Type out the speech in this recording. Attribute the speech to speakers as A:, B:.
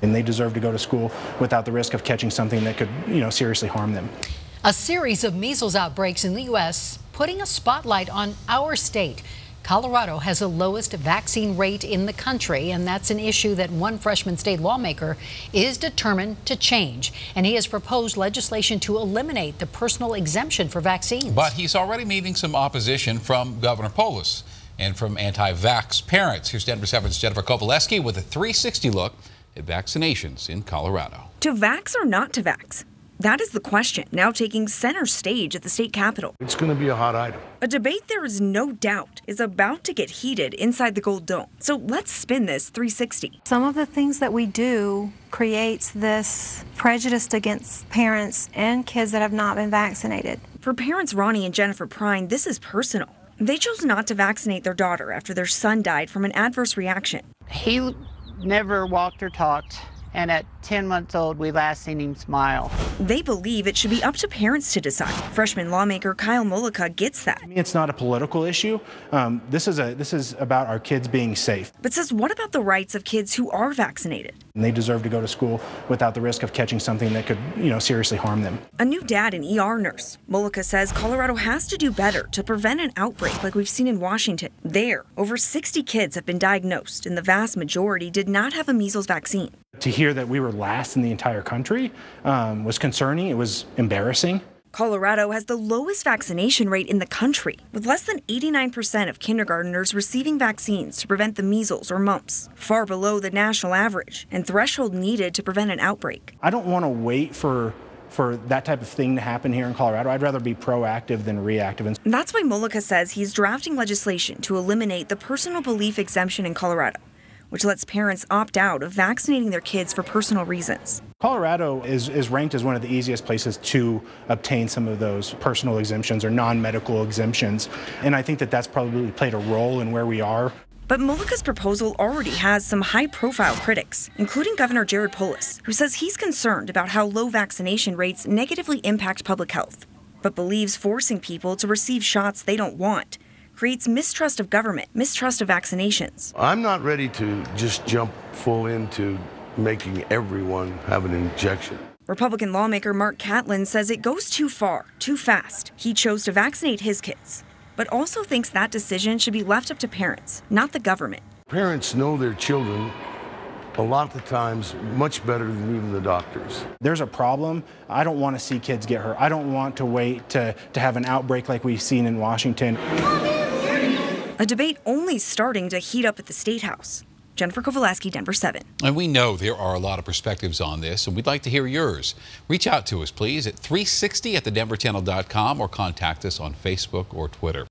A: And they deserve to go to school without the risk of catching something that could, seriously harm them.
B: A series of measles outbreaks in the U.S. putting a spotlight on our state. Colorado has the lowest vaccine rate in the country, and that's an issue that one freshman state lawmaker is determined to change. And he has proposed legislation to eliminate the personal exemption for vaccines.
C: But he's already meeting some opposition from Governor Polis and from anti-vax parents. Here's Denver 7's Jennifer Kovaleski with a 360 look at vaccinations in Colorado.
D: To vax or not to vax? That is the question, now taking center stage at the state capitol.
E: It's going to be a hot item.
D: A debate there is no doubt is about to get heated inside the Gold Dome. So let's spin this 360.
F: Some of the things that we do creates this prejudice against parents and kids that have not been vaccinated.
D: For parents Ronnie and Jennifer Prine, this is personal. They chose not to vaccinate their daughter after their son died from an adverse reaction.
G: He never walked or talked, and at 10 months old, we last seen him smile.
D: They believe it should be up to parents to decide. Freshman lawmaker Kyle Mullica gets that.
A: It's not a political issue. This is about our kids being safe.
D: But says, what about the rights of kids who are vaccinated?
A: And they deserve to go to school without the risk of catching something that could, seriously harm them.
D: A new dad and ER nurse. Mullica says Colorado has to do better to prevent an outbreak like we've seen in Washington. There, over 60 kids have been diagnosed, and the vast majority did not have a measles vaccine.
A: To hear that we were last in the entire country was concerning. It was embarrassing.
D: Colorado has the lowest vaccination rate in the country, with less than 89% of kindergartners receiving vaccines to prevent the measles or mumps, far below the national average and threshold needed to prevent an outbreak.
A: I don't want to wait for that type of thing to happen here in Colorado. I'd rather be proactive than reactive. And
D: that's why Mullica says he's drafting legislation to eliminate the personal belief exemption in Colorado, which lets parents opt out of vaccinating their kids for personal reasons.
A: Colorado is ranked as one of the easiest places to obtain some of those personal exemptions or non-medical exemptions. And I think that that's probably played a role in where we are.
D: But Mullica's proposal already has some high-profile critics, including Governor Jared Polis, who says he's concerned about how low vaccination rates negatively impact public health, but believes forcing people to receive shots they don't want creates mistrust of government, mistrust of vaccinations.
E: I'm not ready to just jump full into making everyone have an injection.
D: Republican lawmaker Mark Catlin says it goes too far, too fast. He chose to vaccinate his kids, but also thinks that decision should be left up to parents, not the government.
E: Parents know their children a lot of the times much better than even the doctors.
A: There's a problem. I don't want to see kids get hurt. I don't want to wait to have an outbreak like we've seen in Washington.
D: A debate only starting to heat up at the State House. Jennifer Kovaleski, Denver 7.
C: And we know there are a lot of perspectives on this, and we'd like to hear yours. Reach out to us, please, at 360@thedenverchannel.com or contact us on Facebook or Twitter.